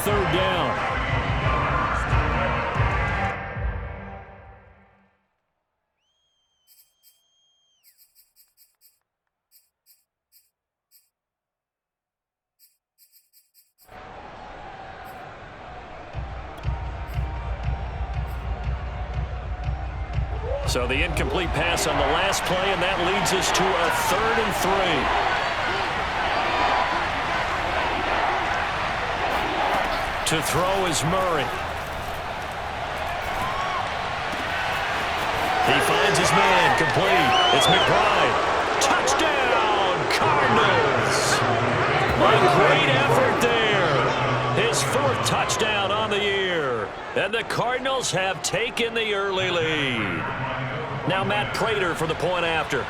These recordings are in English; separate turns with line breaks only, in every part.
third down. So the incomplete pass on the last play, and that leads us to a 3rd and 3. To throw is Murray. He finds his man, complete. It's McBride. Touchdown, Cardinals! A great effort there. His 4th touchdown on the year. And the Cardinals have taken the early lead. Now Matt Prater for the point after.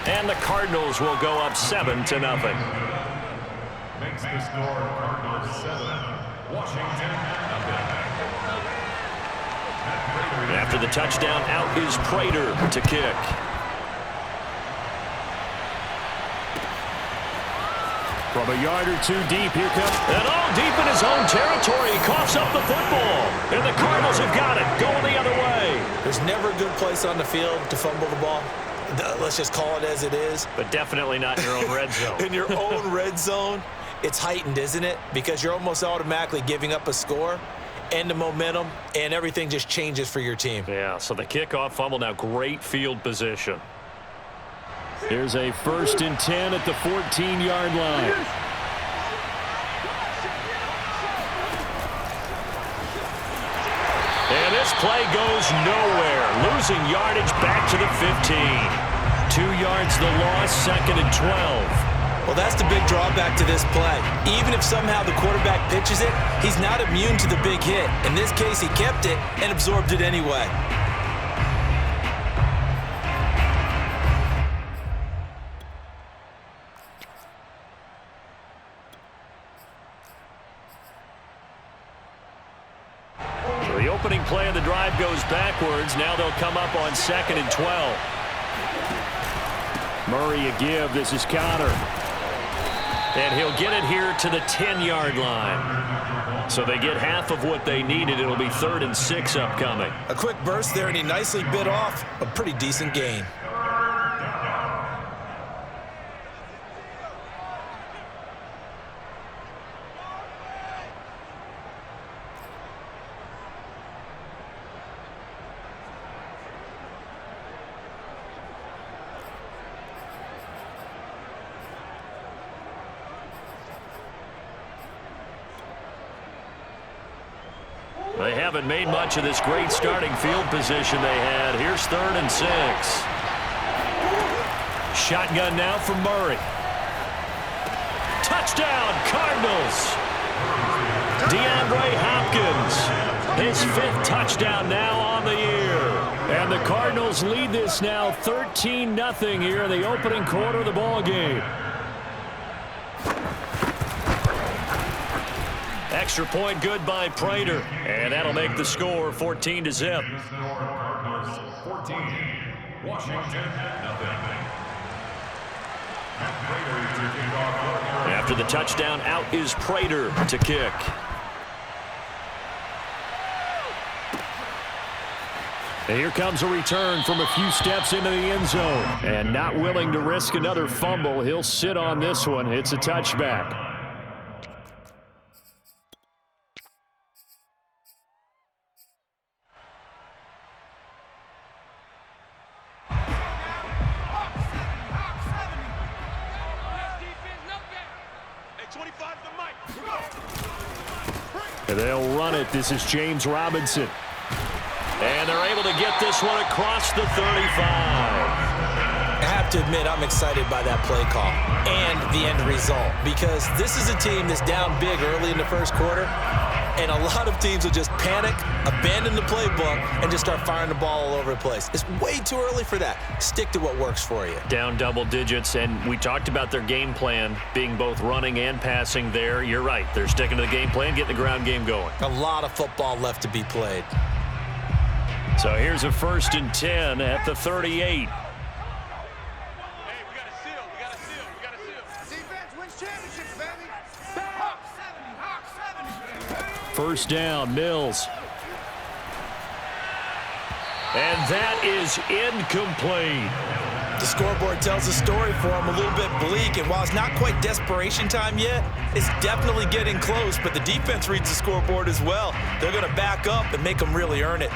And the Cardinals will go up 7-0.
Makes the score Cardinals 7, Washington 0.
After the touchdown, out is Prater to kick. From a yard or two deep, here comes... And all deep in his own territory. He coughs up the football. And the Cardinals have got it. Going the other way.
There's never a good place on the field to fumble the ball. Let's just call it as it is.
But definitely not in your own red zone.
In your own red zone, it's heightened, isn't it? Because you're almost automatically giving up a score and the momentum, and everything just changes for your team.
Yeah, so the kickoff fumble, now great field position. Here's a 1st and 10 at the 14-yard line. And this play goes nowhere. Losing yardage back to the 15. 2 yards the loss, 2nd and 12.
Well, that's the big drawback to this play. Even if somehow the quarterback pitches it, he's not immune to the big hit. In this case, he kept it and absorbed it anyway.
The opening play of the drive goes backwards. Now they'll come up on 2nd and 12. Murray a give. This is Connor. And he'll get it here to the 10-yard line. So they get half of what they needed. It'll be 3rd and 6 upcoming.
A quick burst there, and he nicely bit off a pretty decent gain.
They haven't made much of this great starting field position they had. Here's 3rd and 6. Shotgun now from Murray. Touchdown, Cardinals. DeAndre Hopkins, his 5th touchdown now on the year. And the Cardinals lead this now 13-0 here in the opening quarter of the ball game. Extra point good by Prater, and that'll make the score 14-0.
Cardinals 14, Washington 0.
After the touchdown, out is Prater to kick. And here comes a return from a few steps into the end zone. And not willing to risk another fumble, he'll sit on this one. It's a touchback. And they'll run it. This is James Robinson. And they're able to get this one across the 35.
I have to admit, I'm excited by that play call and the end result, because this is a team that's down big early in the first quarter, and a lot of teams will just panic, abandon the playbook, and just start firing the ball all over the place. It's way too early for that. Stick to what works for you.
Down double digits, and we talked about their game plan being both running and passing there. You're right. They're sticking to the game plan, getting the ground game going.
A lot of football left to be played.
So here's a 1st and 10 at the 38.
Hey, we got a seal. We got a seal. We got a seal. Defense,
First down, Mills. And that is incomplete.
The scoreboard tells a story for him, a little bit bleak, and while it's not quite desperation time yet, it's definitely getting close, but the defense reads the scoreboard as well. They're going to back up and make them really earn it.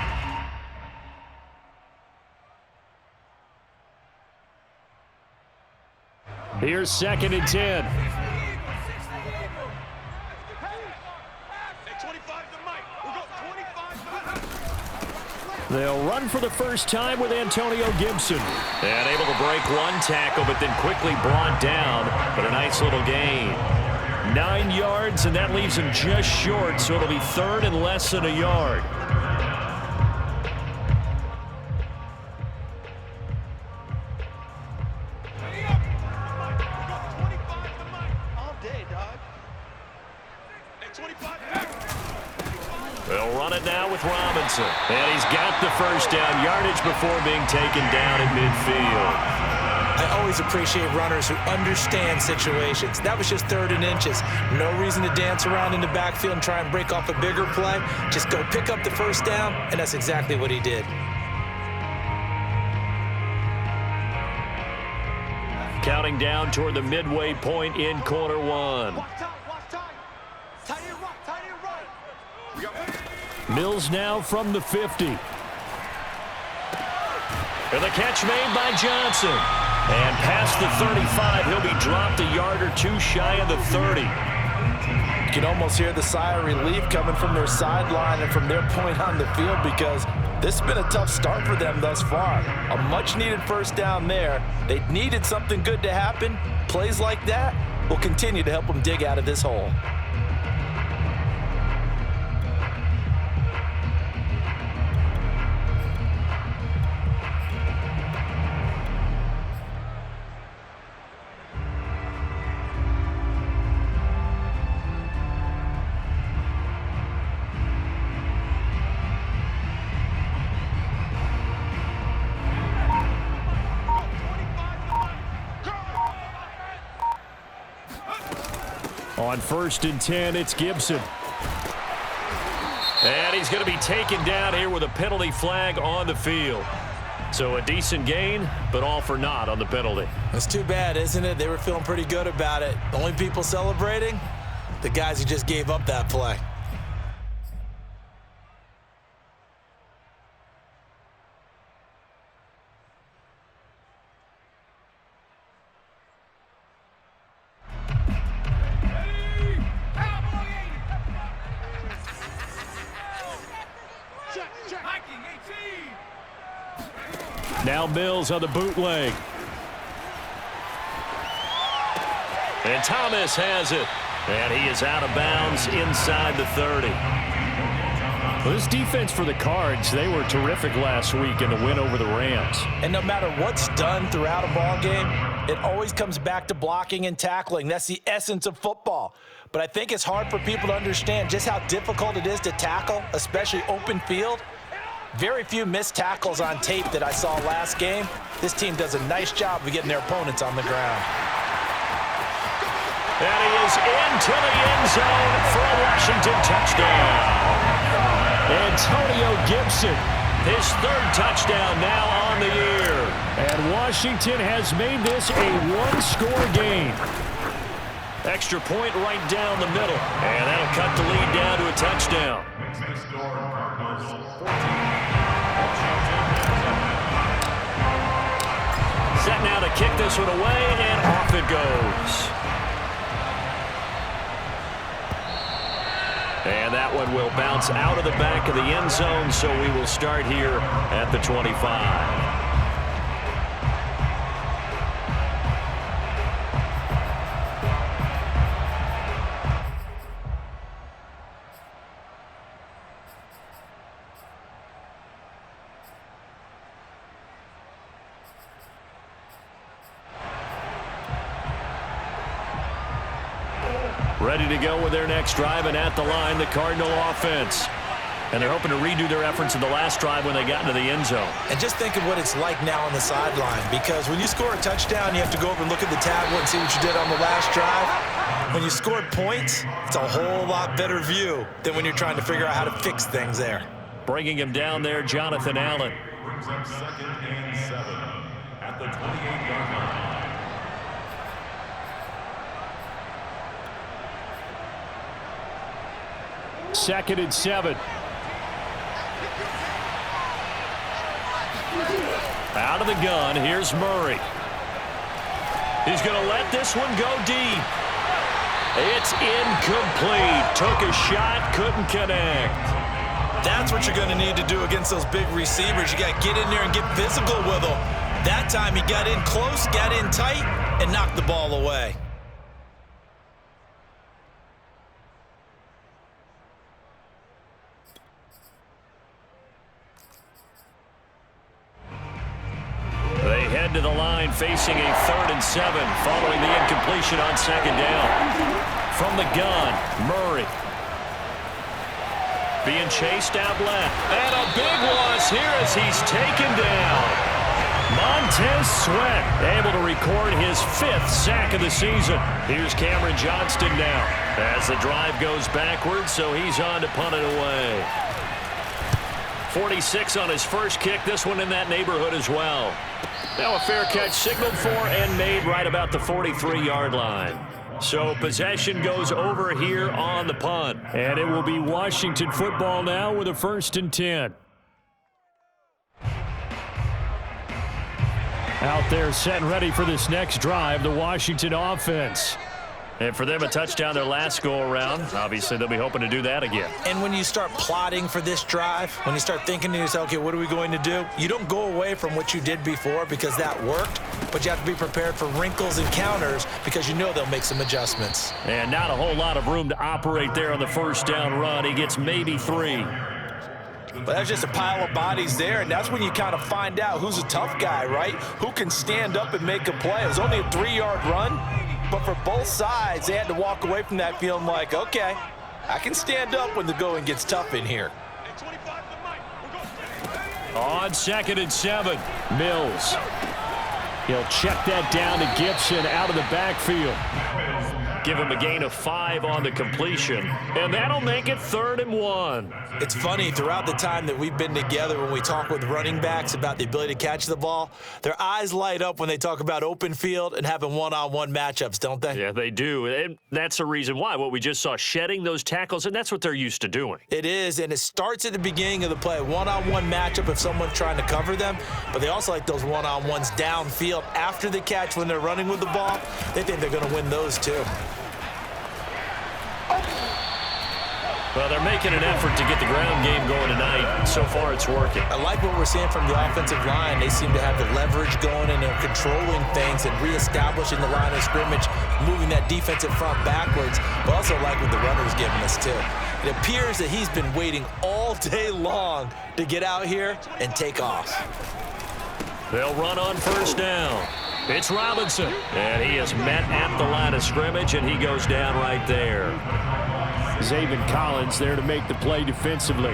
Here's 2nd and 10. They'll run for the first time with Antonio Gibson. And able to break one tackle, but then quickly brought down. But a nice little gain. 9 yards, and that leaves him just short, so it'll be 3rd and less than a yard. They'll run it now with Robinson. And he's got the first down yardage before being taken down at midfield.
I always appreciate runners who understand situations. That was just 3rd and inches. No reason to dance around in the backfield and try and break off a bigger play. Just go pick up the first down, and that's exactly what he did.
Counting down toward the midway point in quarter one. Mills now from the 50. And the catch made by Johnson. And past the 35, he'll be dropped a yard or two shy of the 30.
You can almost hear the sigh of relief coming from their sideline and from their point on the field, because this has been a tough start for them thus far. A much-needed first down there. They needed something good to happen. Plays like that will continue to help them dig out of this hole.
On 1st and 10, it's Gibson. And he's going to be taken down here with a penalty flag on the field. So a decent gain, but all for naught on the penalty.
It's too bad, isn't it? They were feeling pretty good about it. The only people celebrating, the guys who just gave up that play.
Now Mills on the bootleg. And Thomas has it. And he is out of bounds inside the 30. Well, this defense for the Cards, they were terrific last week in the win over the Rams.
And no matter what's done throughout a ball game, it always comes back to blocking and tackling. That's the essence of football. But I think it's hard for people to understand just how difficult it is to tackle, especially open field. Very few missed tackles on tape that I saw last game. This team does a nice job of getting their opponents on the ground.
And he is into the end zone for a Washington touchdown. Antonio Gibson, his 3rd touchdown now on the year. And Washington has made this a one-score game. Extra point right down the middle. And that'll cut the lead down to a touchdown. Set now to kick this one away, and off it goes. And that one will bounce out of the back of the end zone, so we will start here at the 25. Ready to go with their next drive, and at the line, the Cardinal offense. And they're hoping to redo their efforts in the last drive when they got into the end zone.
And just think of what it's like now on the sideline, because when you score a touchdown, you have to go over and look at the tablet and see what you did on the last drive. When you scored points, it's a whole lot better view than when you're trying to figure out how to fix things there.
Bringing him down there, Jonathan Allen.
Brings up 2nd and 7 at the 28-yard line.
Second and 7. Out of the gun, here's Murray. He's going to let this one go deep. It's incomplete. Took a shot, couldn't connect.
That's what you're going to need to do against those big receivers. You got to get in there and get physical with them. That time he got in close, got in tight, and knocked the ball away.
They head to the line facing a 3rd and 7 following the incompletion on 2nd down. From the gun, Murray. Being chased out left. And a big loss here as he's taken down. Montez Sweat able to record his 5th sack of the season. Here's Cameron Johnston now as the drive goes backwards, so he's on to punt it away. 46 on his first kick. This one in that neighborhood as well. Now a fair catch signaled for and made right about the 43-yard line. So possession goes over here on the punt. And it will be Washington football now with a 1st and 10. Out there set and ready for this next drive, the Washington offense. And for them, a touchdown their last go-around. Obviously, they'll be hoping to do that again.
And when you start plotting for this drive, when you start thinking to yourself, okay, what are we going to do? You don't go away from what you did before because that worked, but you have to be prepared for wrinkles and counters because you know they'll make some adjustments.
And not a whole lot of room to operate there on the 1st down run. He gets maybe 3.
But that's just a pile of bodies there, and that's when you kind of find out who's a tough guy, right? Who can stand up and make a play. It was only a 3-yard run. But for both sides, they had to walk away from that feeling like, okay, I can stand up when the going gets tough in here.
On 2nd and 7, Mills. He'll check that down to Gibson out of the backfield. Give him a gain of 5 on the completion, and that'll make it 3rd and 1.
It's funny, throughout the time that we've been together, when we talk with running backs about the ability to catch the ball, their eyes light up when they talk about open field and having one-on-one matchups, don't they?
Yeah, they do, and that's the reason why. What we just saw, shedding those tackles, and that's what they're used to doing.
It is, and it starts at the beginning of the play. One-on-one matchup if someone's trying to cover them, but they also like those one-on-ones downfield after the catch when they're running with the ball. They think they're going to win those too.
Well, they're making an effort to get the ground game going tonight. So far, it's working.
I like what we're seeing from the offensive line. They seem to have the leverage going, and they're controlling things and reestablishing the line of scrimmage, moving that defensive front backwards, but also like what the runner's giving us, too. It appears that he's been waiting all day long to get out here and take off.
They'll run on 1st down. It's Robinson, and he is met at the line of scrimmage, and he goes down right there. Zaven Collins there to make the play defensively.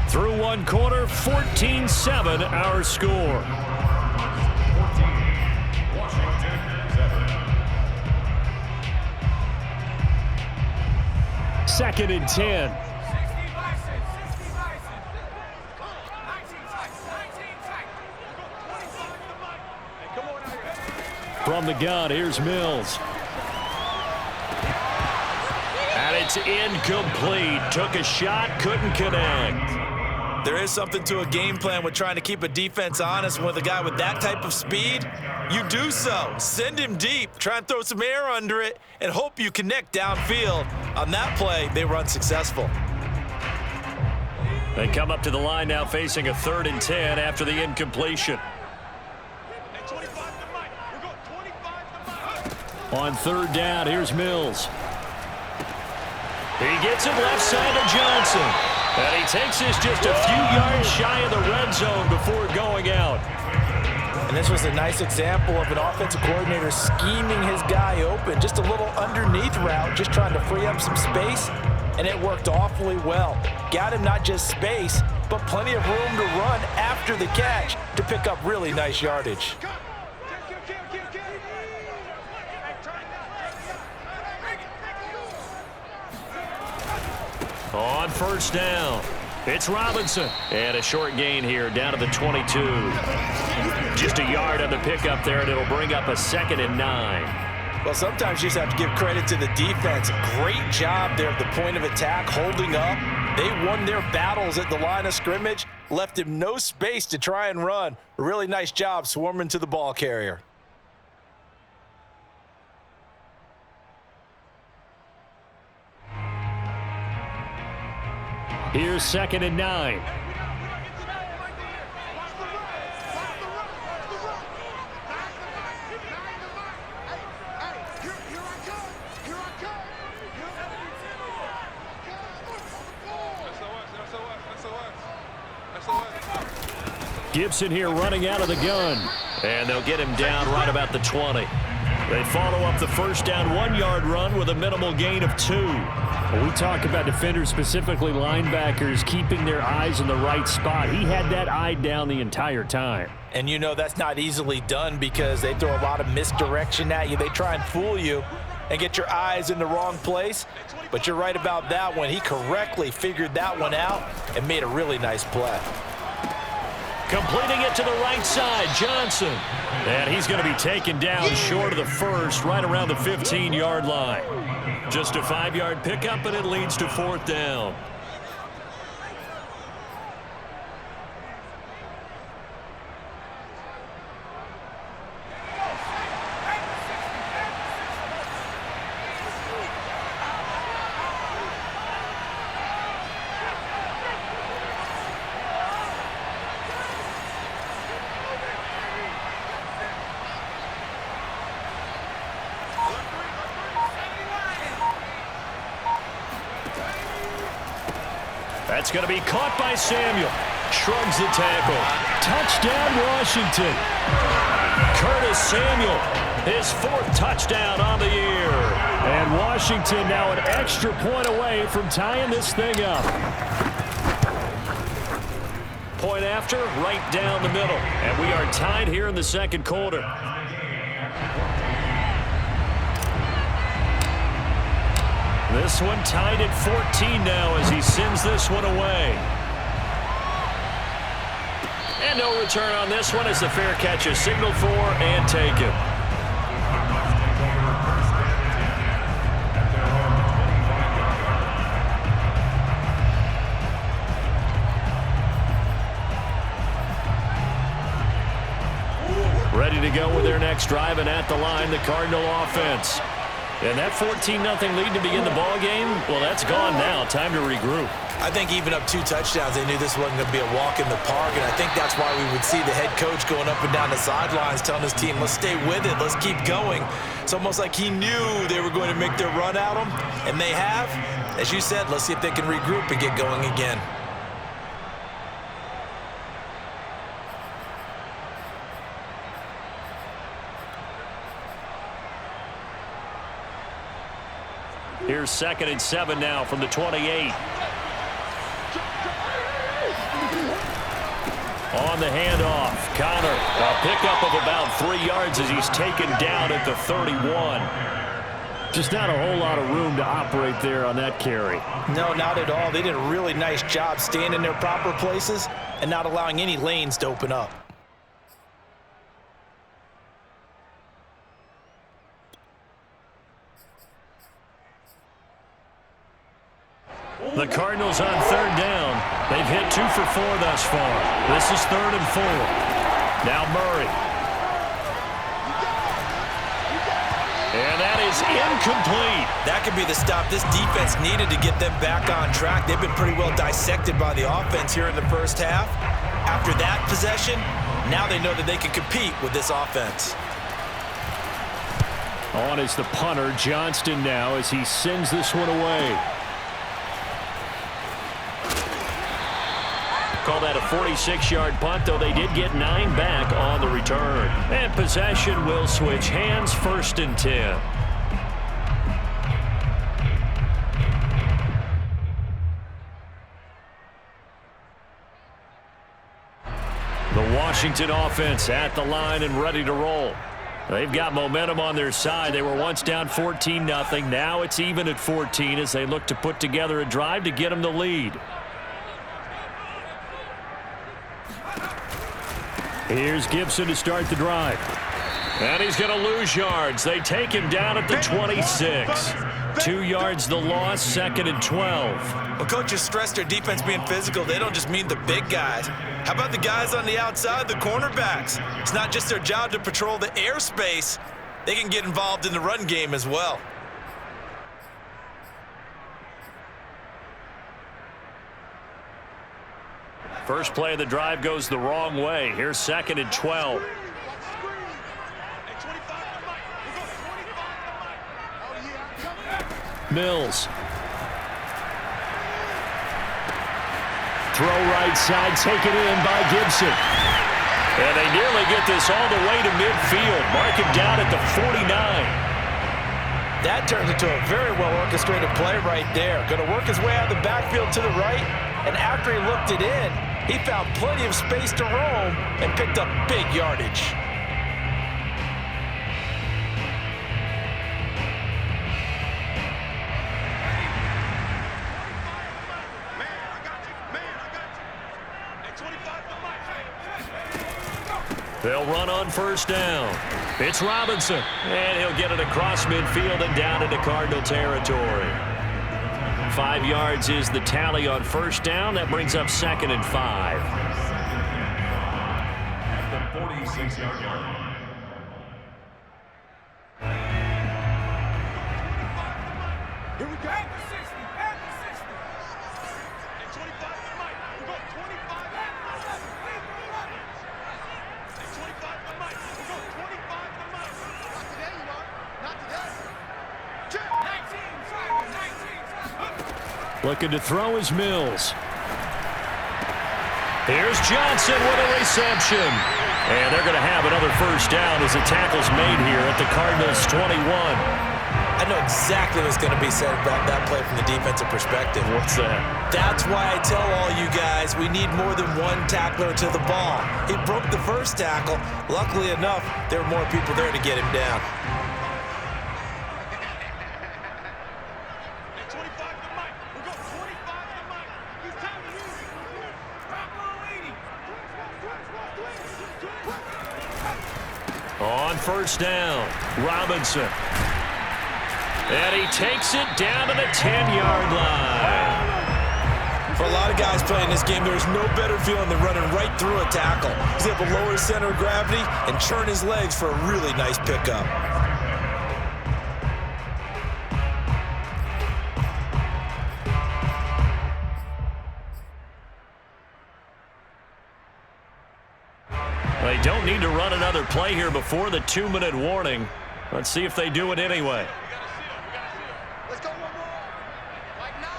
Through 1 quarter, 14-7 our score. 2nd and 10. From the gun, here's Mills. And it's incomplete. Took a shot, couldn't connect.
There is something to a game plan with trying to keep a defense honest. With a guy with that type of speed, you do so. Send him deep, try and throw some air under it, and hope you connect downfield. On that play, they run successful.
They come up to the line now facing a 3rd and 10 after the incompletion. On 3rd down, here's Mills. He gets it left side to Johnson. And he takes this just a few yards shy of the red zone before going out.
And this was a nice example of an offensive coordinator scheming his guy open. Just a little underneath route, just trying to free up some space, and it worked awfully well. Got him not just space, but plenty of room to run after the catch to pick up really nice yardage.
On first down, it's Robinson. And a short gain here down to the 22. Just a yard on the pickup there, and it'll bring up a 2nd and 9.
Well, sometimes you just have to give credit to the defense. Great job there at the point of attack, holding up. They won their battles at the line of scrimmage, left him no space to try and run. A really nice job swarming to the ball carrier.
Here's 2nd and 9. Gibson here running out of the gun. And they'll get him down right about the 20. They follow up the first down 1-yard run with a minimal gain of 2.
Well, we talk about defenders, specifically linebackers, keeping their eyes in the right spot. He had that eye down the entire time.
And you know that's not easily done because they throw a lot of misdirection at you. They try and fool you and get your eyes in the wrong place. But you're right about that one. He correctly figured that one out and made a really nice play.
Completing it to the right side, Johnson. And he's going to be taken down short of the first, right around the 15-yard line. Just a 5-yard pickup, and it leads to 4th down. That's going to be caught by Samuel. Shrugs the tackle. Touchdown, Washington. Curtis Samuel, his 4th touchdown on the year.
And Washington now an extra point away from tying this thing up.
Point after, right down the middle. And we are tied here in the 2nd quarter. This one tied at 14 now as he sends this one away. And no return on this one as the fair catch is signaled for and taken. Ready to go with their next drive, and at the line, the Cardinal offense. And that 14-0 lead to begin the ball game, well, that's gone now. Time to regroup.
I think even up 2 touchdowns, they knew this wasn't going to be a walk in the park, and I think that's why we would see the head coach going up and down the sidelines telling his team, let's stay with it, let's keep going. It's almost like he knew they were going to make their run at him, and they have. As you said, let's see if they can regroup and get going again.
Here's 2nd and 7 now from the 28. On the handoff, Connor, a pickup of about 3 yards as he's taken down at the 31.
Just not a whole lot of room to operate there on that carry.
No, not at all. They did a really nice job staying in their proper places and not allowing any lanes to open up.
The Cardinals on 3rd down. They've hit 2 for 4 thus far. This is 3rd and 4. Now Murray. And that is incomplete.
That could be the stop this defense needed to get them back on track. They've been pretty well dissected by the offense here in the first half. After that possession, now they know that they can compete with this offense.
On is the punter, Johnston now, as he sends this one away.
call that a 46-yard punt, though they did get 9 back on the return. And possession will switch hands, 1st and 10. The Washington offense at the line and ready to roll. They've got momentum on their side. They were once down 14-0. Now it's even at 14 as they look to put together a drive to get them the lead.
Here's Gibson to start the drive.
And he's going to lose yards. They take him down at the 26. 2 yards the loss, 2nd and 12.
Well, coaches stress their defense being physical. They don't just mean the big guys. How about the guys on the outside, the cornerbacks? It's not just their job to patrol the airspace. They can get involved in the run game as well.
First play of the drive goes the wrong way. Here's 2nd and 12.
Mills. Throw right side, taken in by Gibson.
And they nearly get this all the way to midfield. Mark him down at the 49.
That turns into a very well-orchestrated play right there. Going to work his way out of the backfield to the right, and after he looked it in, he found plenty of space to roam and picked up big yardage.
They'll run on 1st down. It's Robinson, and he'll get it across midfield and down into Cardinal territory. 5 yards is the tally on 1st down. That brings up 2nd and 5.
At the 46-yard line.
Here we go. At the 60. At the 60. At 25 to Mike. We go 25 at the 7. At 25 to Mike. We go 25 to Mike. Not today, you know. Not today. 19.
Looking to throw is Mills.
Here's Johnson with a reception. And they're going to have another 1st down as the tackle's made here at the Cardinals' 21.
I know exactly what's going to be said about that play from the defensive perspective.
What's that?
That's why I tell all you guys we need more than one tackler to the ball. He broke the first tackle. Luckily enough, there were more people there to get him down.
On 1st down, Robinson. And he takes it down to the 10-yard line.
For a lot of guys playing this game, there's no better feeling than running right through a tackle. He's able to lower his center of gravity and churn his legs for a really nice pickup.
They don't need to run another play here before the 2-minute warning. Let's see if they do it anyway.
Let's go one more. Like 9.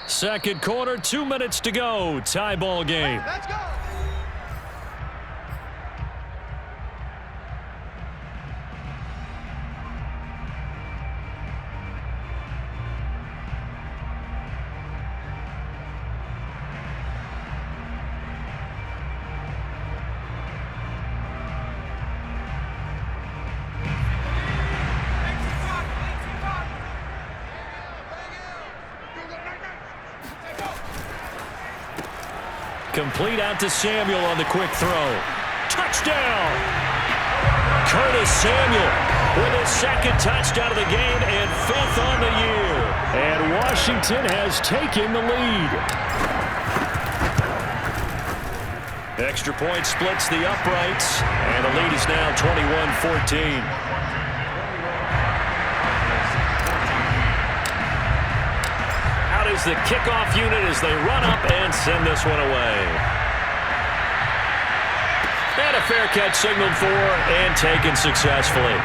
Second quarter, 2 minutes to go. Tie ball game.
Let's go.
Complete out to Samuel on the quick throw. Touchdown! Curtis Samuel with his 2nd touchdown of the game and 5th on the year.
And Washington has taken the lead.
Extra point splits the uprights, and the lead is now 21-14. Out is the kickoff unit as they run up and send this one away. And a fair catch signaled for and taken successfully.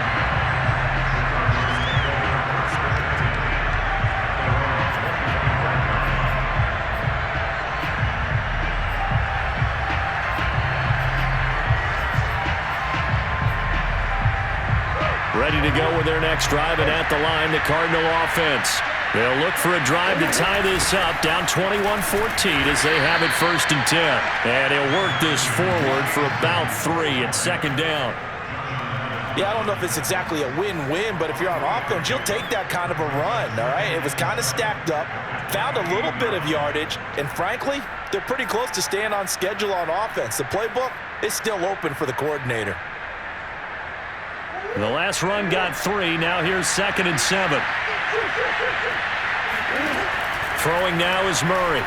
Ready to go with their next drive, and at the line, the Cardinal offense. They'll look for a drive to tie this up, down 21-14 as they have it 1st and 10. And he'll work this forward for about 3 at 2nd down.
Yeah, I don't know if it's exactly a win-win, but if you're on offense, you'll take that kind of a run, all right? It was kind of stacked up, found a little bit of yardage, and frankly, they're pretty close to staying on schedule on offense. The playbook is still open for the coordinator.
The last run got 3. Now here's 2nd and 7. Throwing now is Murray.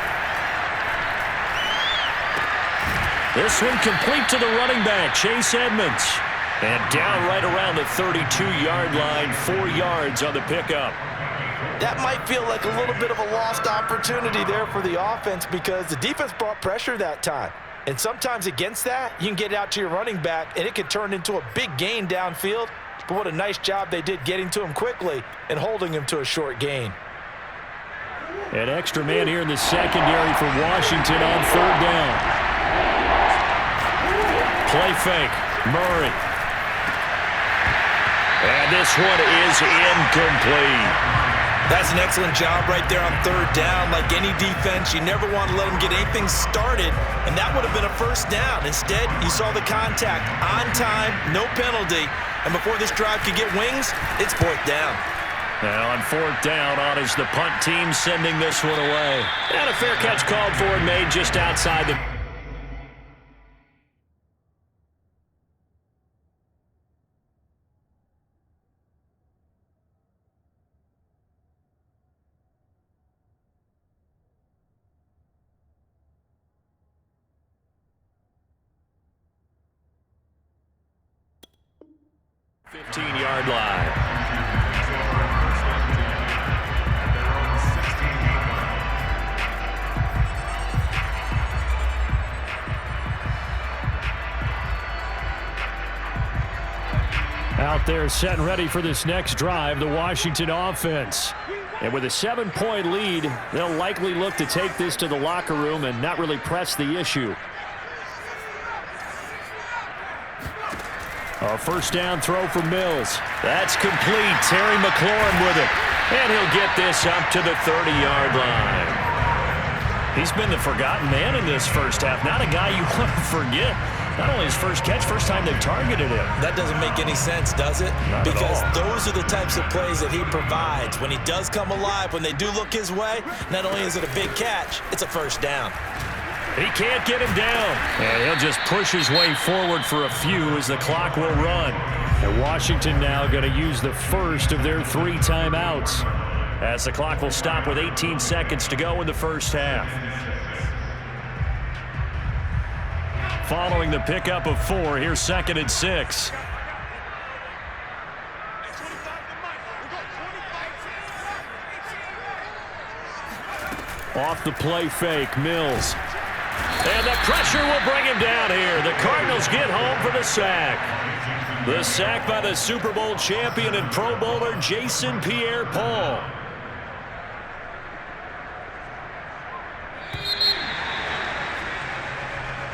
This one complete to the running back, Chase Edmonds. And down right around the 32-yard line, 4 yards on the pickup.
That might feel like a little bit of a lost opportunity there for the offense because the defense brought pressure that time. And sometimes against that, you can get out to your running back, and it can turn into a big gain downfield. But what a nice job they did getting to him quickly and holding him to a short gain.
An extra man here in the secondary for Washington on 3rd down. Play fake. Murray. And this one is incomplete.
That's an excellent job right there on 3rd down. Like any defense, you never want to let them get anything started, and that would have been a 1st down. Instead, you saw the contact on time, no penalty, and before this drive could get wings, it's 4th down.
Now on 4th down, on is the punt team sending this one away. And a fair catch called for and made just outside the... .15-yard line. Out there set and ready for this next drive, the Washington offense. And with a 7-point lead, they'll likely look to take this to the locker room and not really press the issue. A 1st down throw for Mills. That's complete. Terry McLaurin with it. And he'll get this up to the 30-yard line. He's been the forgotten man in this first half. Not a guy you want to forget. Not only his first catch, first time they've targeted him.
That doesn't make any sense, does it?
Not
because
at all.
those are the types of plays that he provides. When he does come alive, when they do look his way, not only is it a big catch, it's a 1st down.
He can't get him down. And he'll just push his way forward for a few as the clock will run. And Washington now going to use the first of their 3 timeouts as the clock will stop with 18 seconds to go in the first half. Following the pickup of 4, here's 2nd and 6. Off the play fake, Mills. And the pressure will bring him down here. The Cardinals get home for the sack. The sack by the Super Bowl champion and Pro Bowler Jason Pierre-Paul.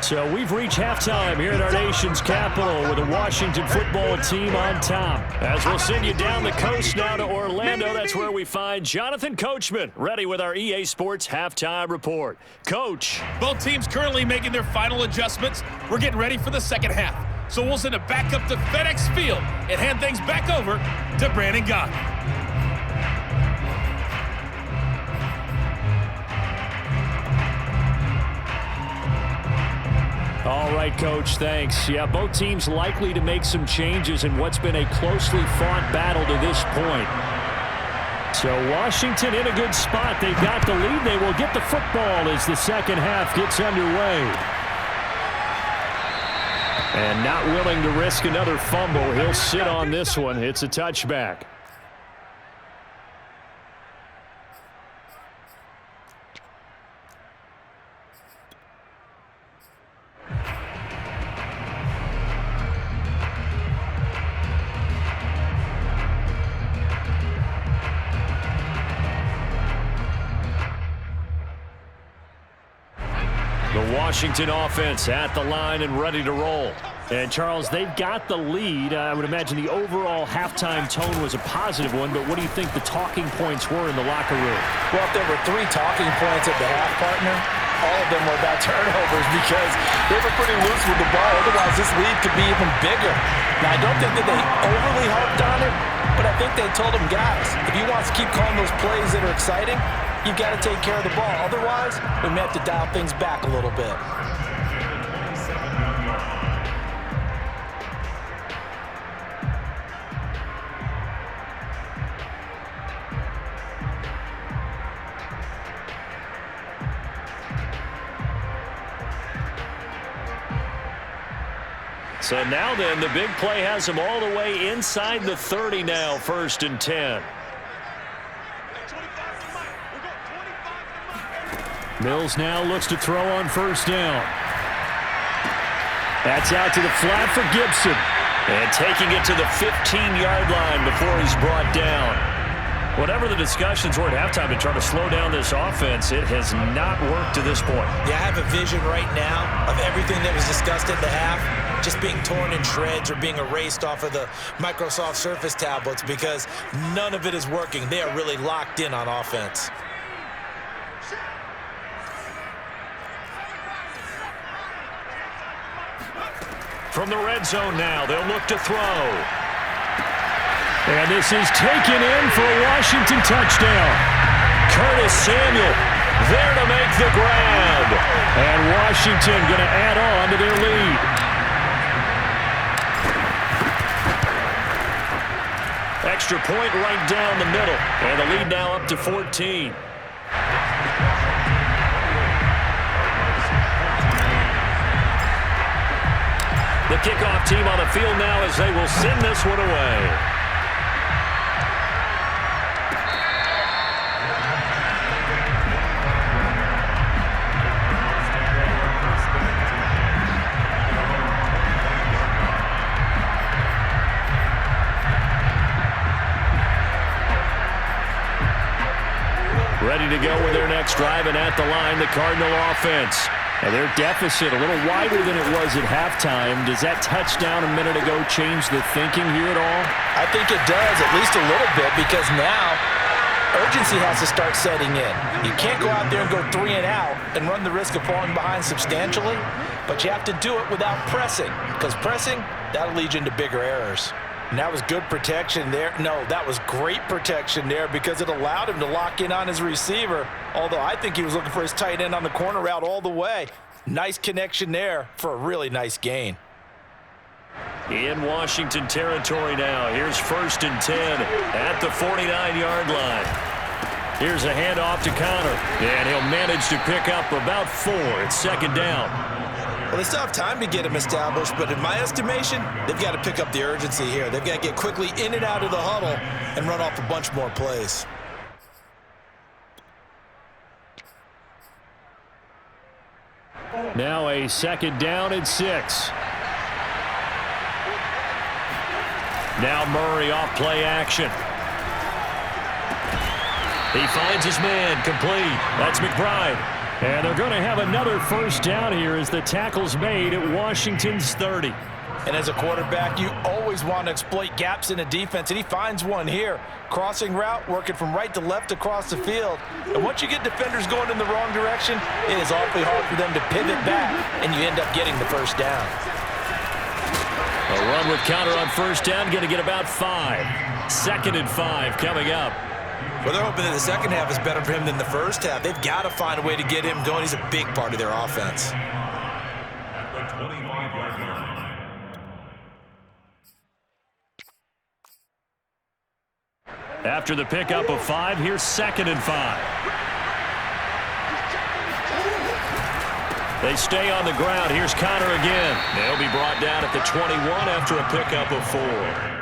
So we've reached halftime here at our nation's capital with the Washington football team on top. As we'll send you down the coast now to Orlando, that's where we find Jonathan Coachman, ready with our EA Sports halftime report. Coach.
Both teams currently making their final adjustments. We're getting ready for the second half. So we'll send it back up to FedEx Field and hand things back over to Brandon Gott.
All right, Coach, thanks. Yeah, both teams likely to make some changes in what's been a closely fought battle to this point. So Washington in a good spot. They've got the lead. They will get the football as the second half gets underway. And not willing to risk another fumble. He'll sit on this one. It's a touchback. The Washington offense at the line and ready to roll. And, Charles, they've got the lead. I would imagine the overall halftime tone was a positive one, but what do you think the talking points were in the locker room?
Well, if there were 3 talking points at the half, partner, all of them were about turnovers because they were pretty loose with the ball. Otherwise, this lead could be even bigger. Now, I don't think that they overly harped on it, but I think they told them, guys, if you want to keep calling those plays that are exciting, you've got to take care of the ball. Otherwise, we may have to dial things back a little bit.
So now then, the big play has them all the way inside the 30 now, 1st and 10. Mills now looks to throw on 1st down. That's out to the flat for Gibson. And taking it to the 15-yard line before he's brought down. Whatever the discussions were at halftime to try to slow down this offense, it has not worked to this point.
Yeah, I have a vision right now of everything that was discussed at the half just being torn in shreds or being erased off of the Microsoft Surface tablets because none of it is working. They are really locked in on offense.
From the red zone now, they'll look to throw. And this is taken in for a Washington touchdown. Curtis Samuel there to make the grab. And Washington going to add on to their lead. Extra point right down the middle. And the lead now up to 14. The kickoff team on the field now as they will send this one away. Ready to go with their next drive, and at the line, the Cardinal offense. And their deficit a little wider than it was at halftime. Does that touchdown a minute ago change the thinking here at all?
I think it does, at least a little bit, because now urgency has to start setting in. You can't go out there and go 3 and out and run the risk of falling behind substantially, but you have to do it without pressing, because pressing, that'll lead you into bigger errors. And that was good protection there. No, that was great protection there because it allowed him to lock in on his receiver, although I think he was looking for his tight end on the corner route all the way. Nice connection there for a really nice gain.
In Washington territory now. Here's 1st and 10 at the 49-yard line. Here's a handoff to Connor, and he'll manage to pick up about 4. It's 2nd down.
Well, they still have time to get him established, but in my estimation, they've got to pick up the urgency here. They've got to get quickly in and out of the huddle and run off a bunch more plays.
Now a 2nd down and 6. Now Murray off play action. He finds his man, complete. That's McBride. And they're going to have another 1st down here as the tackle's made at Washington's 30.
And as a quarterback, you always want to exploit gaps in a defense, and he finds one here. Crossing route, working from right to left across the field. And once you get defenders going in the wrong direction, it is awfully hard for them to pivot back, and you end up getting the 1st down.
A run with Connor on 1st down, going to get about 5. 2nd and 5 coming up.
Well, they're hoping that the second half is better for him than the first half. They've got to find a way to get him going. He's a big part of their offense.
At the 25-yard line.
After the pickup of 5, here's 2nd and 5. They stay on the ground. Here's Connor again. They'll be brought down at the 21 after a pickup of 4.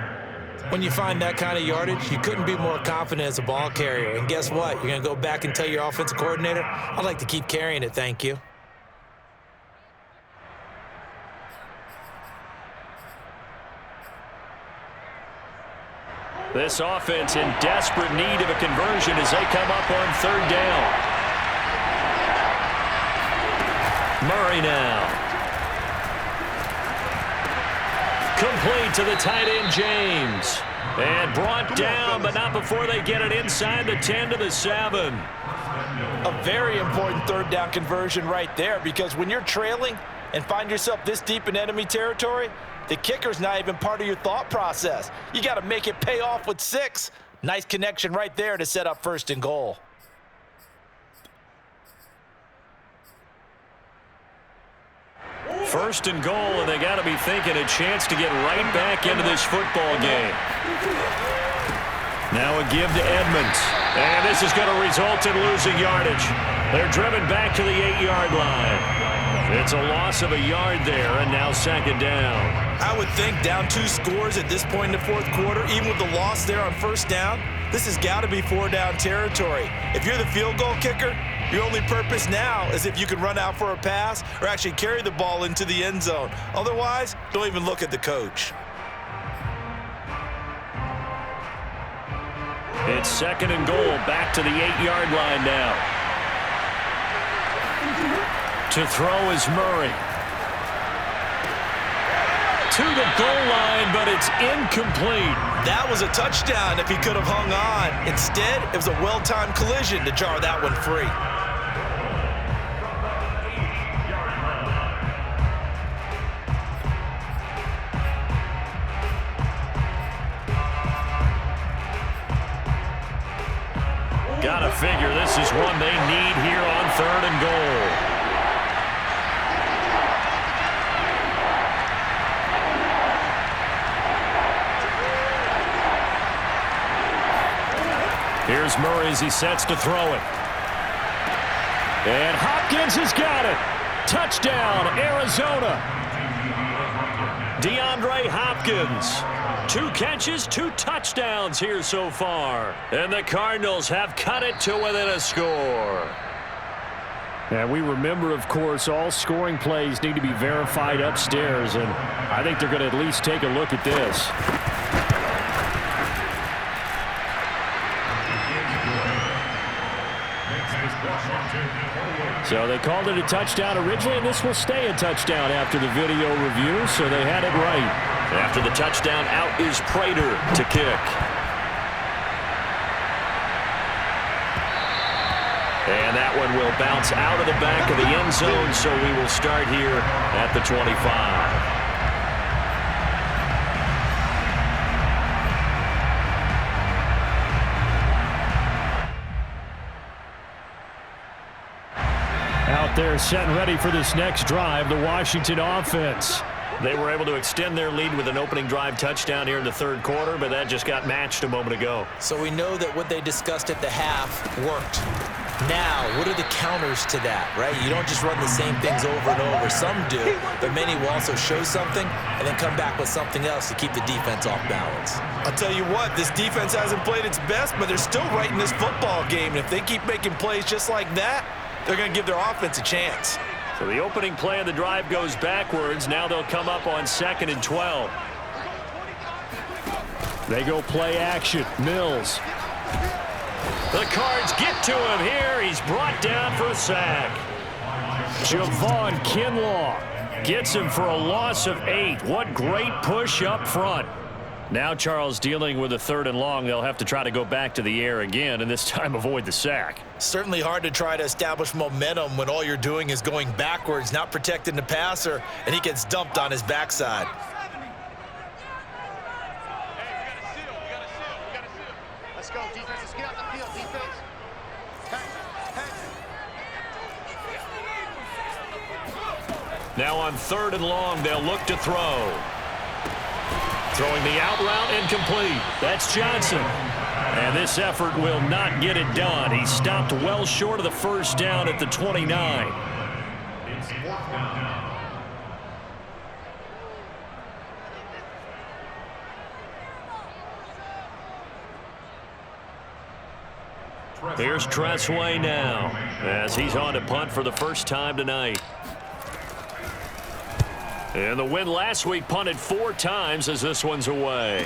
When you find that kind of yardage, you couldn't be more confident as a ball carrier. And guess what? You're going to go back and tell your offensive coordinator, I'd like to keep carrying it, thank you.
This offense in desperate need of a conversion as they come up on 3rd down. Murray now.
Complete to the tight end, James. And brought down, but not before they get it inside the 10 to the 7.
A very important third down conversion right there, because when you're trailing and find yourself this deep in enemy territory, the kicker's not even part of your thought process. You got to make it pay off with 6. Nice connection right there to set up 1st and goal.
First and goal, and they got to be thinking a chance to get right back into this football game. Now a give to Edmonds. And this is going to result in losing yardage. They're driven back to the 8-yard line. It's a loss of a yard there, and now 2nd down.
I would think down 2 scores at this point in the 4th quarter, even with the loss there on 1st down, this has got to be 4-down territory. If you're the field goal kicker, your only purpose now is if you can run out for a pass or actually carry the ball into the end zone. Otherwise, don't even look at the coach.
It's 2nd and goal, back to the 8-yard line now. To throw is Murray. To the goal line, but it's incomplete.
That was a touchdown if he could have hung on. Instead, it was a well-timed collision to jar that one free.
Gotta figure this is one they need here on 3rd and goal. Here's Murray as he sets to throw it. And Hopkins has got it. Touchdown, Arizona. DeAndre Hopkins. 2 catches, 2 touchdowns here so far. And the Cardinals have cut it to within a score.
And we remember, of course, all scoring plays need to be verified upstairs, and I think they're going to at least take a look at this. So they called it a touchdown originally, and this will stay a touchdown after the video review, so they had it right.
After the touchdown, out is Prater to kick. And that one will bounce out of the back of the end zone, so we will start here at the 25.
Out there set and ready for this next drive, the Washington offense.
They were able to extend their lead with an opening drive touchdown here in the 3rd quarter, but that just got matched a moment ago.
So we know that what they discussed at the half worked. Now, what are the counters to that, right? You don't just run the same things over and over. Some do, but many will also show something and then come back with something else to keep the defense off balance. I'll tell you what, this defense hasn't played its best, but they're still right in this football game. And if they keep making plays just like that, they're going to give their offense a chance.
So the opening play of the drive goes backwards. Now they'll come up on 2nd and 12.
They go play action. Mills.
The Cards get to him here. He's brought down for a sack.
Javon Kinlaw gets him for a loss of 8. What great push up front.
Now Charles dealing with a 3rd and long. They'll have to try to go back to the air again, and this time avoid the sack.
Certainly hard to try to establish momentum when all you're doing is going backwards, not protecting the passer, and he gets dumped on his backside.
Let's go, defense. Let's get out the field, defense.
Now on 3rd and long, they'll look to throw. Throwing the out route, incomplete. That's Johnson. And this effort will not get it done. He stopped well short of the 1st down at the 29.
It's 4th down.
Here's Tressway now as he's on to punt for the first time tonight. And the win last week punted 4 times as this one's away.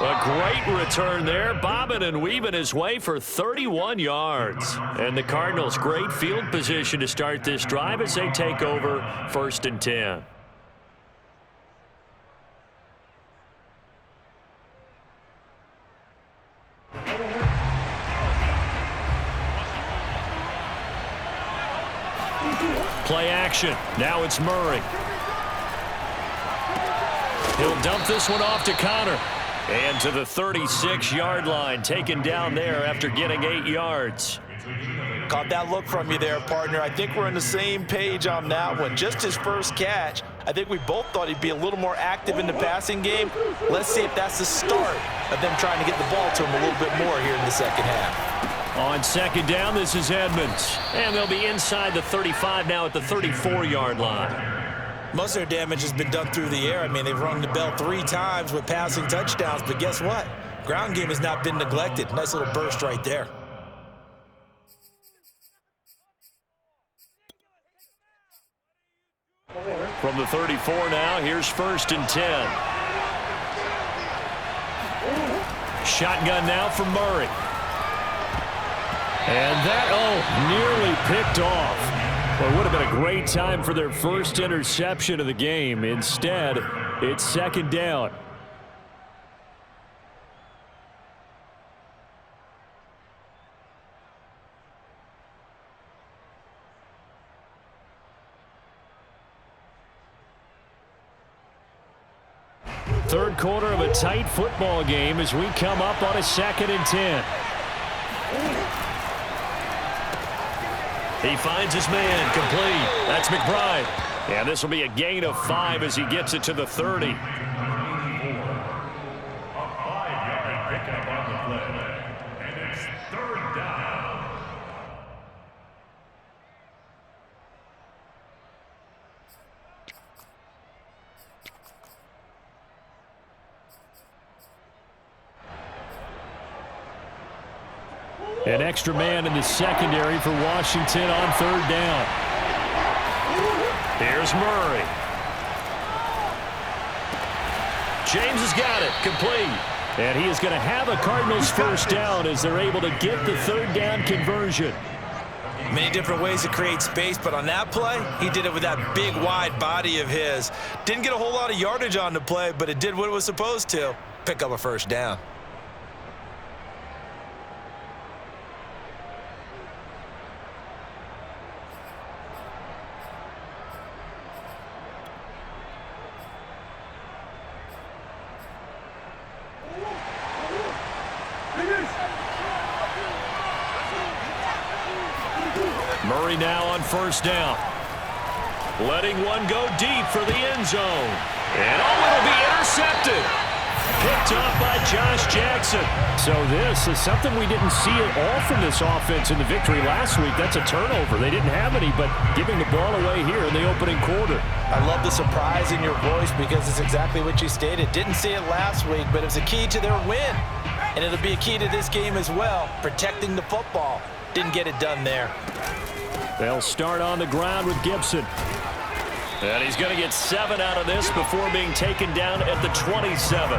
A great return there, bobbing and weaving his way for 31 yards. And the Cardinals, great field position to start this drive as they take over 1st and 10. Play action. Now it's Murray. He'll dump this one off to Connor. And to the 36-yard line, taken down there after getting 8 yards.
Caught that look from you there, partner. I think we're on the same page on that one. Just his first catch. I think we both thought he'd be a little more active in the passing game. Let's see if that's the start of them trying to get the ball to him a little bit more here in the second half.
On 2nd down, this is Edmonds. And they'll be inside the 35 now at the 34-yard line.
Most of their damage has been done through the air. I mean, they've rung the bell 3 times with passing touchdowns, but guess what? Ground game has not been neglected. Nice little burst right there.
From the 34 now, here's 1st and 10. Shotgun now from Murray. And that, nearly picked off. Well, it would have been a great time for their first interception of the game. Instead, it's 2nd down. Third quarter of a tight football game as we come up on a 2nd and 10. He finds his man, complete. That's McBride. And this will be a gain of 5 as he gets it to the 30.
A 5-yard pickup on the play. And it's 3rd down.
An extra man in the secondary for Washington on 3rd down. Here's Murray. James has got it, complete. And he is going to have a Cardinals first down as they're able to get the 3rd down conversion.
Many different ways to create space, but on that play, he did it with that big, wide body of his. Didn't get a whole lot of yardage on the play, but it did what it was supposed to. Pick up a first down.
Murray now on 1st down. Letting one go deep for the end zone. And it'll be intercepted. Picked off by Josh Jackson. So this is something we didn't see at all from this offense in the victory last week. That's a turnover. They didn't have any, but giving the ball away here in the opening quarter.
I love the surprise in your voice because it's exactly what you stated. Didn't see it last week, but it was a key to their win. And it'll be a key to this game as well, protecting the football. Didn't get it done there.
They'll start on the ground with Gibson. And he's going to get 7 out of this before being taken down at the 27.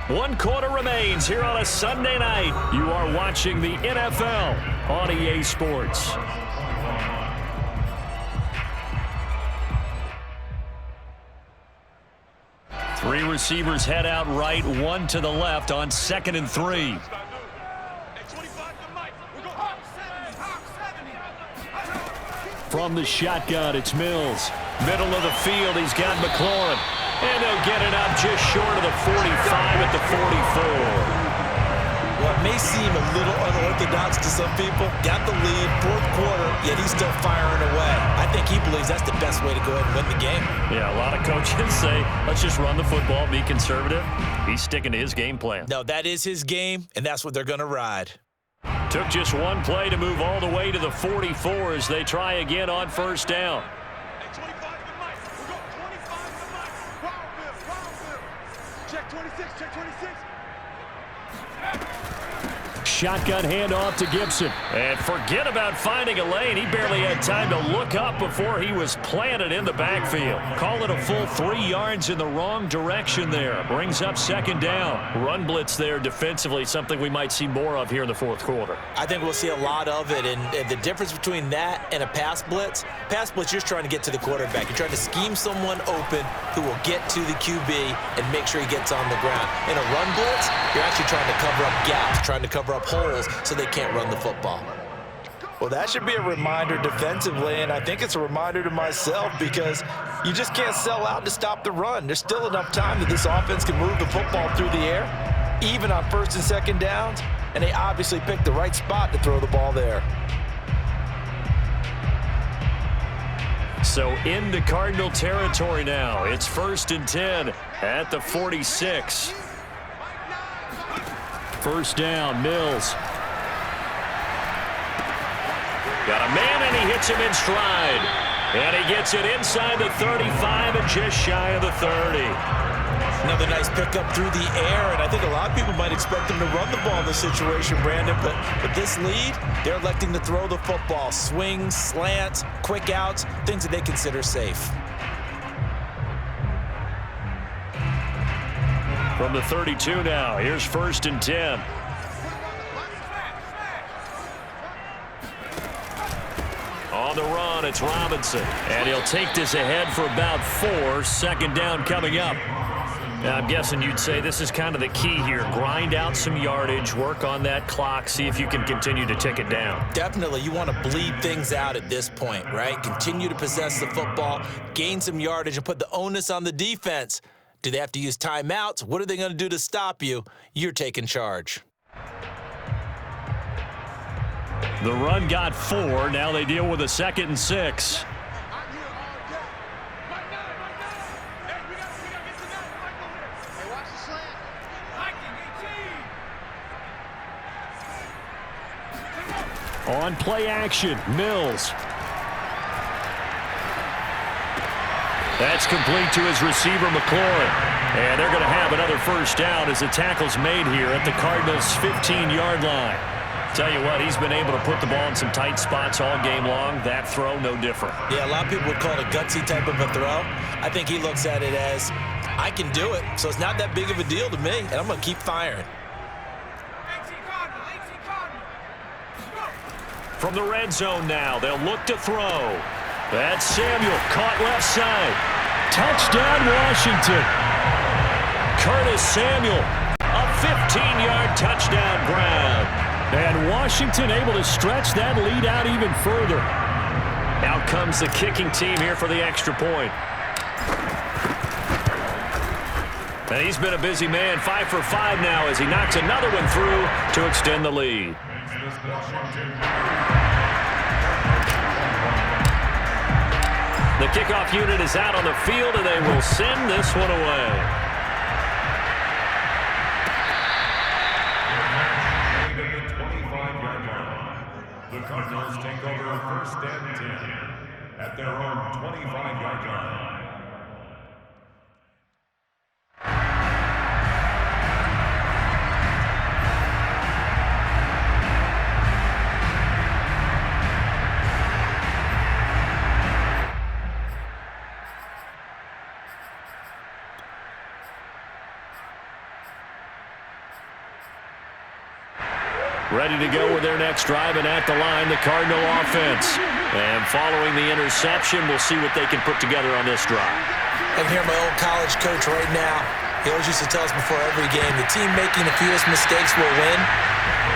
One quarter remains here on a Sunday night. You are watching the NFL on EA Sports. Three receivers head out right, one to the left on 2nd and 3. From the shotgun, it's Mills. Middle of the field, he's got McLaurin. And they'll get it up just short of the 45 at the 44.
What may seem a little unorthodox to some people, got the lead, 4th quarter, yet he's still firing away. I think he believes that's the best way to go ahead and win the game.
Yeah, a lot of coaches say, let's just run the football, be conservative. He's sticking to his game plan.
No, that is his game, and that's what they're going to ride.
Took just one play to move all the way to the 44 as they try again on 1st down.
Check 26, check 26.
Shotgun handoff to Gibson.
And forget about finding a lane. He barely had time to look up before he was planted in the backfield. Call it a full 3 yards in the wrong direction there. Brings up second down. Run blitz there defensively, something we might see more of here in the fourth quarter.
I think we'll see a lot of it, and the difference between that and a pass blitz, you're just trying to get to the quarterback. You're trying to scheme someone open who will get to the QB and make sure he gets on the ground. In a run blitz, you're actually trying to cover up gaps, trying to cover up holes so they can't run the football.
Well, that should be a reminder defensively, and I think it's a reminder to myself because you just can't sell out to stop the run. There's still enough time that this offense can move the football through the air, even on first and second downs, and they obviously picked the right spot to throw the ball there.
So into Cardinal territory now. It's 1st and 10 at the 46.
First down, Mills.
Got a man, and he hits him in stride. And he gets it inside the 35 and just shy of the 30.
Another nice pickup through the air, and I think a lot of people might expect them to run the ball in this situation, Brandon, but with this lead, they're electing to throw the football. Swings, slants, quick outs, things that they consider safe.
From the 32 now, here's 1st and 10. On the run, it's Robinson. And he'll take this ahead for about 4. Second down coming up. Now, I'm guessing you'd say this is kind of the key here. Grind out some yardage, work on that clock, see if you can continue to tick it down.
Definitely, you want to bleed things out at this point, right? Continue to possess the football, gain some yardage, and put the onus on the defense. Do they have to use timeouts? What are they going to do to stop you? You're taking charge.
The run got 4. Now they deal with a 2nd and 6.
On play action, Mills.
That's complete to his receiver, McLaurin. And they're going to have another first down as the tackle's made here at the Cardinals' 15-yard line. Tell you what, he's been able to put the ball in some tight spots all game long. That throw, no different.
Yeah, a lot of people would call it a gutsy type of a throw. I think he looks at it as, I can do it, so it's not that big of a deal to me, and I'm going to keep firing.
From the red zone now, they'll look to throw. That's Samuel, caught left side.
Touchdown, Washington.
Curtis Samuel, a 15-yard touchdown grab.
And Washington able to stretch that lead out even further.
Out comes the kicking team here for the extra point. And he's been a busy man, 5 for 5 now as he knocks another one through to extend the lead. The kickoff unit is out on the field, and they will send this one away.
The 25-yard line. The Cardinals take over 1st and 10 at their own 25-yard line.
Ready to go with their next drive, and at the line, the Cardinal offense. And following the interception, we'll see what they can put together on this drive.
I can hear my old college coach right now. He always used to tell us before every game, the team making the fewest mistakes will win.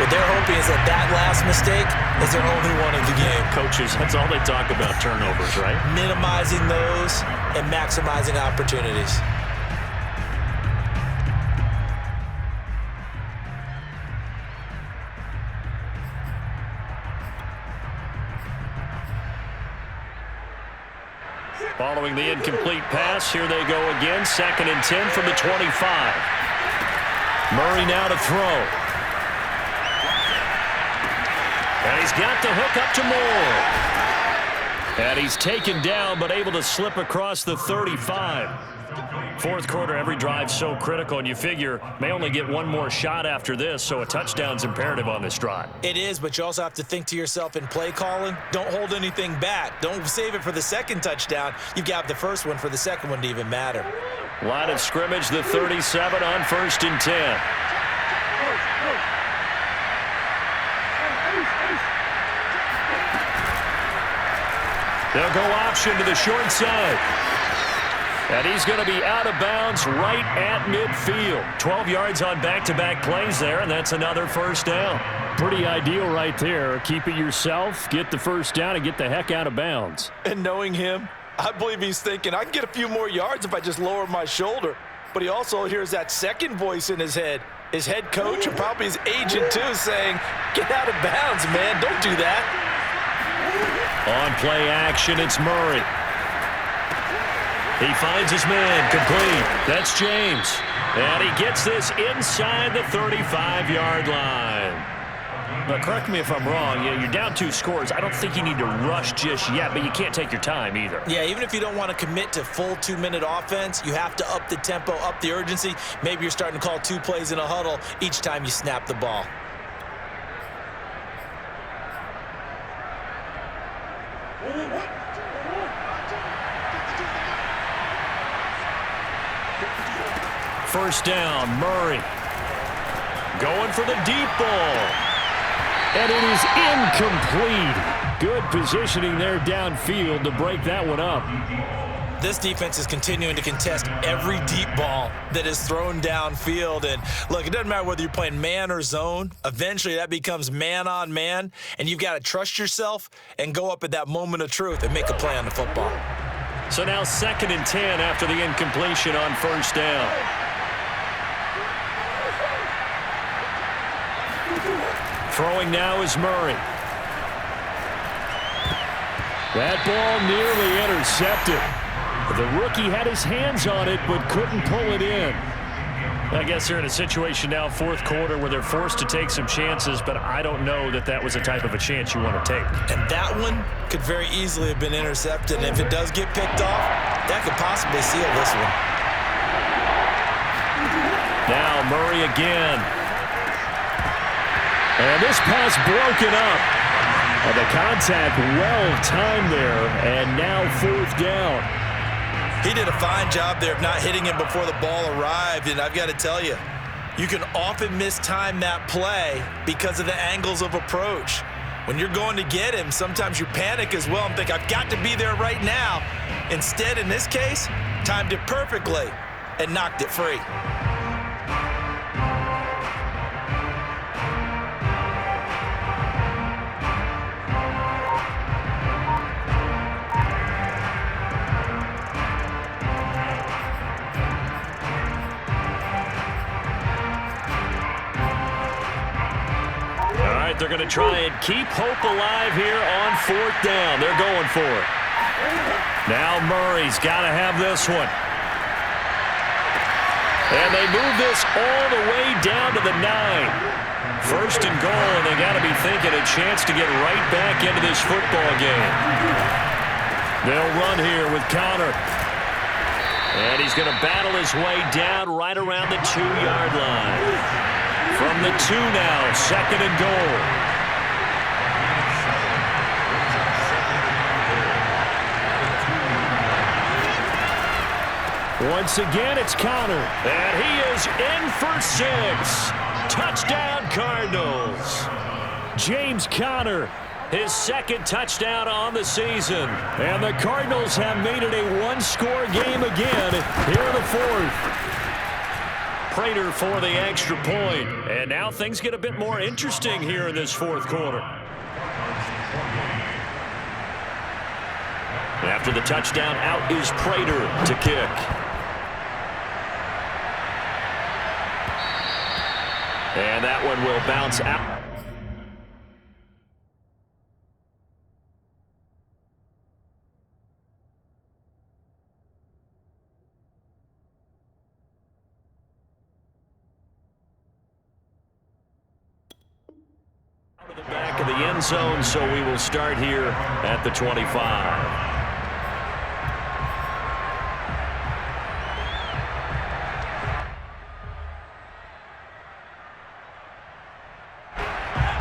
What they're hoping is that that last mistake is their only one of the game.
Coaches, that's all they talk about, turnovers, right?
Minimizing those and maximizing opportunities.
Following the incomplete pass, here they go again. 2nd and 10 from the 25. Murray now to throw. And he's got the hook up to Moore.
And he's taken down, but able to slip across the 35. Fourth quarter, every drive so critical, and you figure may only get one more shot after this, so a touchdown's imperative on this drive.
It is, but you also have to think to yourself in play calling, don't hold anything back. Don't save it for the second touchdown. You've got the first one for the second one to even matter.
Line of scrimmage, the 37 on 1st and 10. They'll go option to the short side. And he's going to be out of bounds right at midfield. 12 yards on back-to-back plays there, and that's another first down.
Pretty ideal right there. Keep it yourself, get the first down, and get the heck out of bounds.
And knowing him, I believe he's thinking, I can get a few more yards if I just lower my shoulder. But he also hears that second voice in his head, his head coach and probably his agent too, saying, get out of bounds, man, don't do that.
On play action, it's Murray. He finds his man, complete. That's James. And he gets this inside the 35-yard line. But correct me if I'm wrong, you're down 2 scores. I don't think you need to rush just yet, but you can't take your time either.
Yeah, even if you don't want to commit to full 2-minute offense, you have to up the tempo, up the urgency. Maybe you're starting to call 2 plays in a huddle each time you snap the ball.
First down, Murray. Going for the deep ball.
And it is incomplete. Good positioning there downfield to break that one up.
This defense is continuing to contest every deep ball that is thrown downfield. And look, it doesn't matter whether you're playing man or zone. Eventually, that becomes man on man. And you've got to trust yourself and go up at that moment of truth and make a play on the football.
So now 2nd and 10 after the incompletion on first down. Throwing now is Murray.
That ball nearly intercepted. The rookie had his hands on it but couldn't pull it in.
I guess they're in a situation now, fourth quarter, where they're forced to take some chances, but I don't know that that was the type of a chance you want to take.
And that one could very easily have been intercepted. And if it does get picked off, that could possibly seal this one.
Now Murray again.
And this pass broken up. And the contact well-timed there, and now 4th down.
He did a fine job there of not hitting him before the ball arrived, and I've got to tell you, you can often mistime that play because of the angles of approach. When you're going to get him, sometimes you panic as well and think, I've got to be there right now. Instead, in this case, timed it perfectly and knocked it free.
They're going to try and keep hope alive here on 4th down. They're going for it. Now Murray's got to have this one. And they move this all the way down to the 9. 1st and goal, and they got to be thinking a chance to get right back into this football game. They'll run here with Connor. And he's going to battle his way down right around the 2-yard line. From the 2 now, 2nd and goal.
Once again, it's Connor.
And he is in for 6. Touchdown, Cardinals.
James Conner,
his 2nd touchdown on the season.
And the Cardinals have made it a 1-score game again here in the 4th.
Prater for the extra point. And now things get a bit more interesting here in this 4th quarter. After the touchdown, out is Prater to kick. And that one will bounce out. back of the end zone, so we will start here at the 25.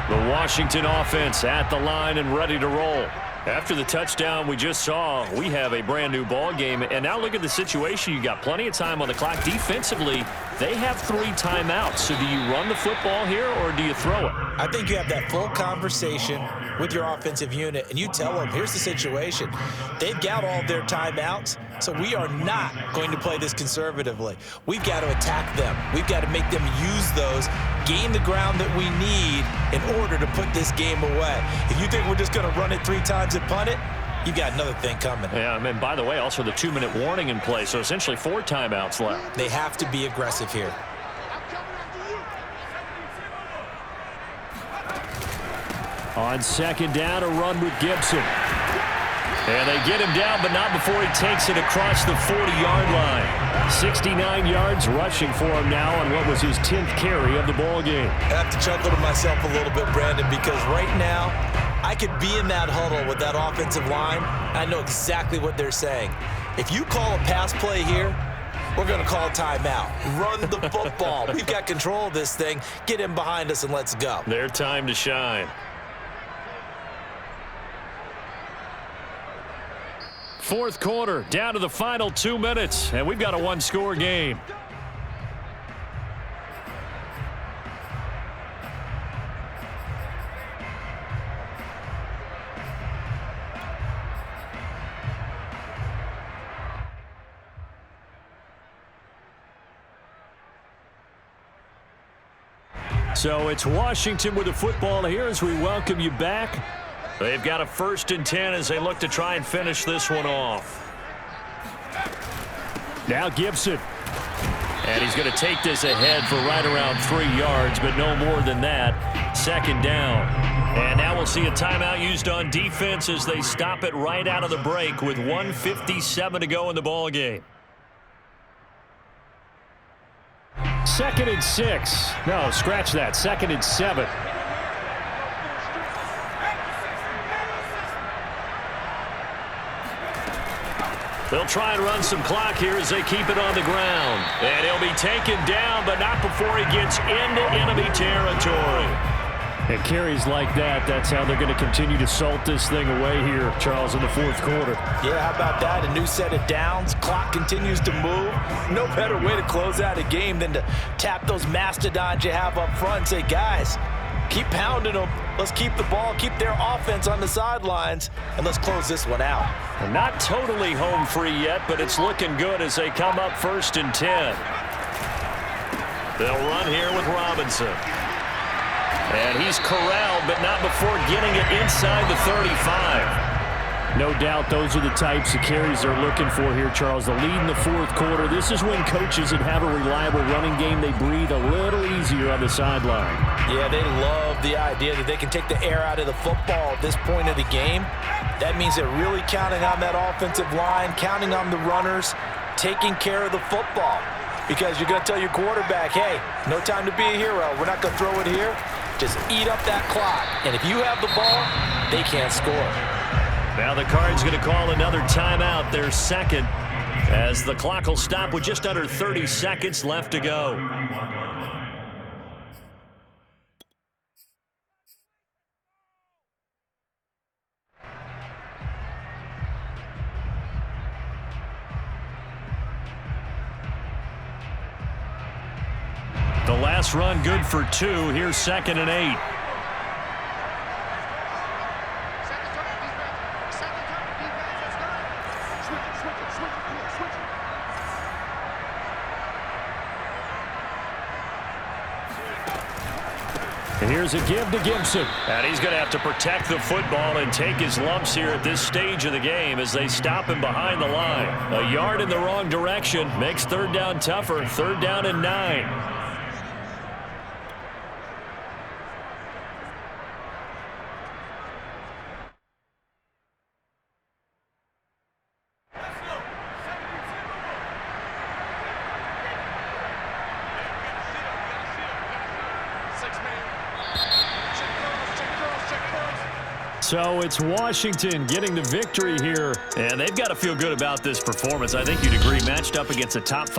The Washington offense at the line and ready to roll. After the touchdown we just saw, we have a brand new ball game. And now look at the situation. You got plenty of time on the clock. Defensively, they have 3 timeouts. So do you run the football here or do you throw it?
I think you have that full conversation with your offensive unit, and you tell them, here's the situation. They've got all their timeouts, so we are not going to play this conservatively. We've got to attack them. We've got to make them use those, gain the ground that we need in order to put this game away. If you think we're just going to run it 3 times and punt it, you got another thing coming.
Yeah, and by the way, also the 2-minute warning in play, so essentially 4 timeouts left.
They have to be aggressive here.
On second down, a run with Gibson. And they get him down, but not before he takes it across the 40-yard line. 69 yards rushing for him now on what was his 10th carry of the ball game.
I have to chuckle to myself a little bit, Brandon, because right now I could be in that huddle with that offensive line. I know exactly what they're saying. If you call a pass play here, we're going to call a timeout. Run the football. We've got control of this thing. Get him behind us and let's go.
Their time to shine. Fourth quarter, down to the final 2 minutes, and we've got a 1-score game. So it's Washington with the football here as we welcome you back. They've got a 1st and 10 as they look to try and finish this one off. Now Gibson. And he's going to take this ahead for right around 3 yards, but no more than that. 2nd down. And now we'll see a timeout used on defense as they stop it right out of the break with 1:57 to go in the ball game. 2nd and 6. No, scratch that. 2nd and 7. They'll try and run some clock here as they keep it on the ground. And he'll be taken down, but not before he gets into enemy territory. And carries like that, that's how they're going to continue to salt this thing away here, Charles, in the 4th quarter.
Yeah, how about that? A new set of downs. Clock continues to move. No better way to close out a game than to tap those mastodons you have up front and say, guys, keep pounding them. Let's keep the ball, keep their offense on the sidelines, and let's close this one out.
And not totally home free yet, but it's looking good as they come up 1st and 10. They'll run here with Robinson. And he's corralled, but not before getting it inside the 35. No doubt those are the types of carries they're looking for here, Charles. The lead in the 4th quarter. This is when coaches that have a reliable running game, they breathe a little easier on the sideline.
Yeah, they love the idea that they can take the air out of the football at this point of the game. That means they're really counting on that offensive line, counting on the runners, taking care of the football. Because you're going to tell your quarterback, hey, no time to be a hero. We're not going to throw it here. Just eat up that clock. And if you have the ball, they can't score.
Now the Cards going to call another timeout, their 2nd, as the clock will stop with just under 30 seconds left to go. The last run good for 2. Here's 2nd and 8. And here's a give to Gibson. And he's going to have to protect the football and take his lumps here at this stage of the game as they stop him behind the line. A yard in the wrong direction makes 3rd down tougher. 3rd down and 9. So it's Washington getting the victory here.
And they've got to feel good about this performance. I think you'd agree, matched up against a top 5